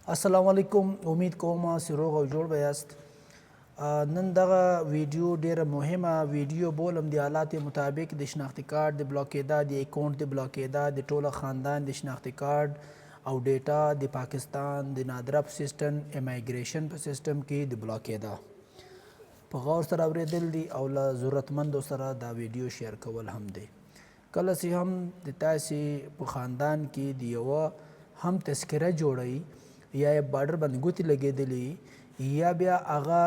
السلام علیکم. امید کوم چې روغ او جوړ به یاست. نن دغه ویډیو ډیره مهمه ویډیو بولم. د حالات مطابق د شناختی کارت د بلاکېدا، د اکاونټ د بلاکېدا، د ټوله خاندان د شناختی کارت او ډیټا د پاکستان د نادره په سیسټم امیګریشن په سیسټم کې د بلاکېدا په غور سره اورېدل دي او له ضرورتمندو سره دا ویډیو شیر کول هم دی. کله چې هم د تاسې په خاندان کې د یوه هم تذکره جوړوي یا یې بارډر باندې ګوتې لګېدلې یا بیا هغه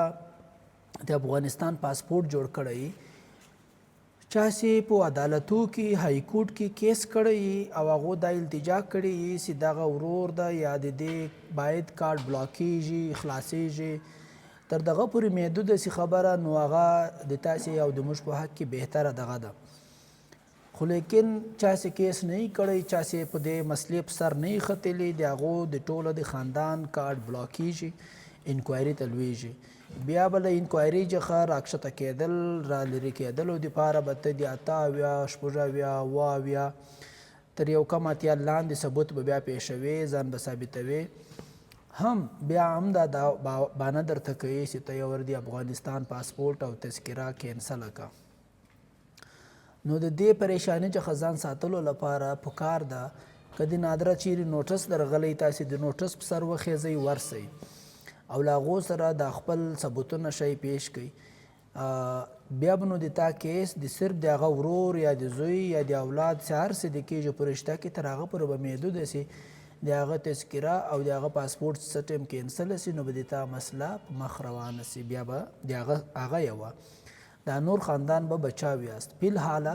د افغانستان پاسپورټ جوړ کړی، چا چې په عدالتو کې های کورټ کې کیس کړی او هغو دا التجا کړې چې دغه ورور ده یا د دې باید کارت بلاکیږي خلاصیږي تر دغه پورې محدوده سي خبره، نو هغه د تاسې او د موږ په حق کې بهتره دغه ده. خو لیکن چا چې کیس نه کړی، چا چې په دې مسلې په سر نه ختلی، د هغو د ټوله د خاندان کارت بلاکیږي، انکوایري ته لویږي. بیا به له انکوایري څخه راکښته کېدل را لرې کېدلو دپاره به ته د 88 86 تر یو کم اتیا لاندې ثبوت به بیا پیښوي، ځان به ثابتوي. هم بیا هم دا بانه درته کوي چې ته یو د افغانستان پاسپورټ او تذکره کینسله کړه. نو د دې پریشانۍ څخه ځان ساتلو لپاره پکار ده که د نادره چیرې نوټس درغلی، تاسې د نوټس په سر وخیځئ، ورسئ او له هغو سره دا خپل ثبوتونه شی پیش کړئ. بیا به نو د تا کیس د صرف د هغه ورور یا د زوی یا د اولاد چې هر څه د کېږي په رشته کې تر هغه پورې به محدوده سي، د هغه تذکره او د هغه پاسپورټ سټم کینسله سي، نو به د تا مسله په مخ روانه سي. بیا به د هغه یوه دا نور خاندان به بچاو یاست. فی الحال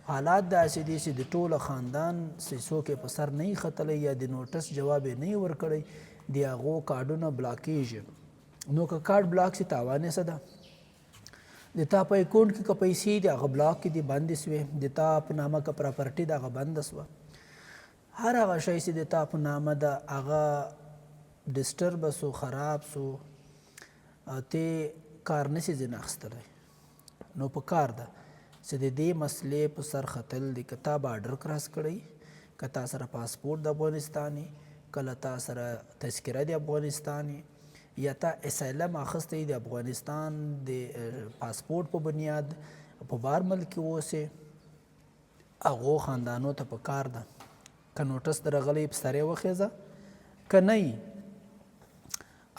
حالات داسې دي چې د ټوله خاندان چې څوک یې په سر نه ختلی یا د نوټس جواب یې نه ورکړی، د هغو کارډونه بلاکیږي. نو که کارډ بلاک سي تاوان یې څه ده؟ د تا په اکاونټ کې که پیسې دي هغه بلاک کې دي، بندې سوې. د تا په نامه که پراپرټي ده هغه بنده سوه. هر هغه شی چې د تا په نامه ده هغه ډسټربه سو، خراب سو، ته کار نسي ځینې اخیستلی. نو په کار ده چې د دې مسلې په سر ختل دي. که تا بارډر کراس کړی، که تا سره پاسپورټ د افغانستان، کله تا سره تذکره د افغانستان، یا تا اسایلم اخیستی د افغانستان د پاسپورټ په بنیاد په بار ملک کې اوسې، هغو خاندانو ته په کار ده که نوټس درغلی په سر یې وخیځه، که نه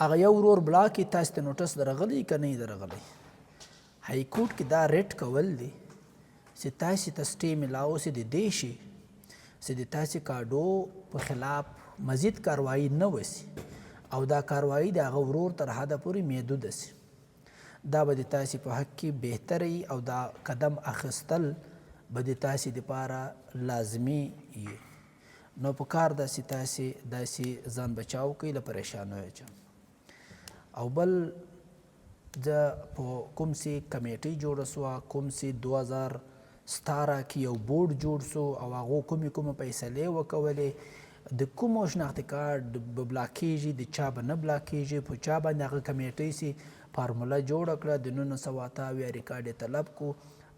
هغه یو ورور بلاک کړي، تاسې ته نوټس درغلی که نه درغلی. های کورټ کې دا ریټ کول دی چې تاسې ته سټې میلاو سي د دې شي چې د تاسې کارډو په خلاف مزید کاروایی نه وسي او دا کاروایی د هغه ورور تر حده پورې محدوده سي. دا به د تاسې په حق کې بهتره وي او دا قدم اخیستل به د تاسې دپاره لازمي وي. نو په کار ده چې تاسې داسې ځان بچاو کوئ له پریشانیو څخه. او بل د په کوم سي کمیټۍ جوړه سوه، کوم سي 2017 کې یو بورډ جوړ سو او هغو کومې فیصلې وکولې، د کومو شناختي کارت به بلاکیږي، د چا به نه بلاکیږي، په چا باندې هغه کمیټۍ سي فارموله جوړه کړه، د 1988 ریکارډ یې طلب کو.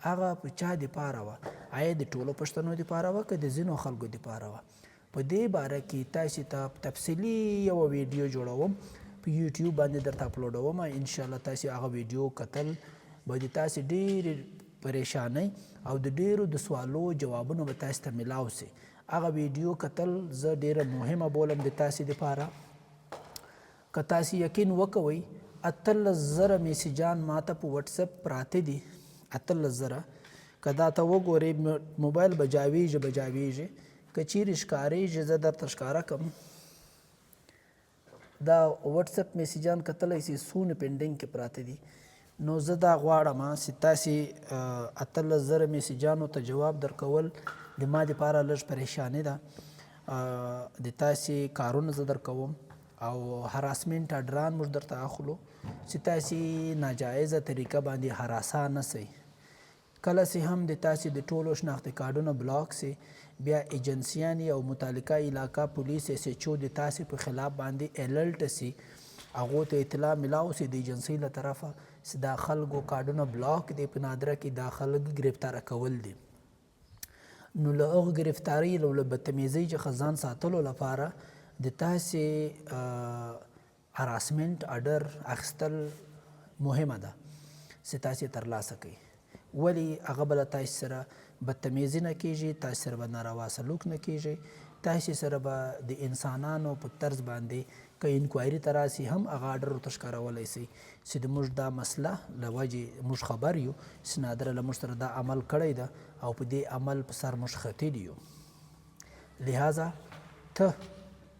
هغه په چا دپاره وه؟ آیا د ټولو پښتنو دپاره وه که د ځینو خلکو دپاره وه؟ په دې باره کې تاسې ته تفصیلي یوه ویډیو جوړوم، په یوټیوب باندې درته اپلوډوم. انشاءالله تاسې هغه ویډیو کتل به د تاسې ډېرې پریشانۍ او د ډېرو د سوالو جوابونه به تاسې ته میلاو سي. هغه ویډیو کتل زه ډېره مهمه بولم د تاسې دپاره. که تاسې یقین وکوئ 18,000 میسیجان ماته په وټساپ پراته دي، 18,000. که دا ته وګورئ موبایل به جاویږي که چیرې ښکارېږي زه درته ښکاره کړم. دا وټساپ میسیجان کتلی سي څونه پینډینګ کې پراته دي. نو زه دا غواړم چې تاسې 18,000 میسیجانو ته جواب درکول د ما دپاره لږ پریشاني ده. د تاسې کارونه زه درکوم او هراسمنټ اډران موږ درته اخلو چې تاسې ناجایزه طریقه باندې هراسا نه سئ. کله چې هم د تاسې د ټولو شناختي کارډونه بلاک سي، بیا ایجنسیانې او متعلقه علاقه پولیس ایس ایچ او د تاسې په خلاف باندې الرټ سي، هغو ته اطلاع میلاو سي د ایجنسۍ له طرفه چې دا خلکو کارډونه بلاک دی، په نادره کې دا خلک ګرفتاره کول دي. نو له هغه ګرفتارۍ او له بدتمیزۍ څخه ځان ساتلو لپاره د تاسې هراسمنټ اډر اخیستل مهمه ده چې تاسې ترلاسه کړئ. ولې هغه به له تاسې سره بدتمیزي نه کیږي، تاسې سره به ناروا سلوک نه کیږي، تاسې سره به د انسانانو په طرز باندې که انکوایري ته راسي هم هغه اډر ورته ښکارولی سي چې د موږ دا مسله له وجې موږ خبر یو چې نادره له موږ سره دا عمل کړی ده او په دې عمل په سر موږ ختلي یو. لہذا ته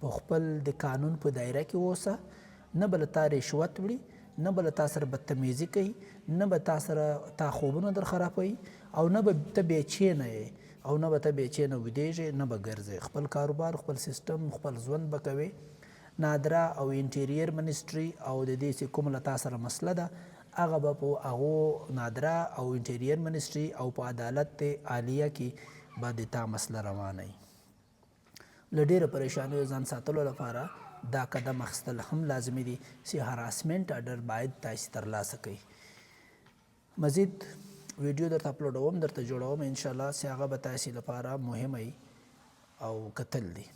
په خپل د قانون په دایره کې اوسه، نه به له تا رشوت وړي، نه به له تا سره بدتمیزي کوي، نه به تا سره تا خوبونه در خرابوي او نه به ته بېچینه یې او نه به ته بېچینه ویدېږې، نه به ګرځې. خپل کاروبار، خپل سیستم، خپل ژوند به کوې. نادره او انټیریر منسټري او د دې چې کوم له تا سره مسله ده هغه به په هغو نادره او انټیریر منسټري او په عدالت عالیه کې به د تا مسله روانه وي. له ډېرو پریشانیو ځان ساتلو لپاره دا قدم اخیستل هم لازمي دي چې هراسمنټ اډر باید تاسې ترلاسه کړئ. مزید ویډیو درته اپلوډوم، درته جوړوم انشاءالله چې هغه به تاسې لپاره مهمه وي او کتل دي.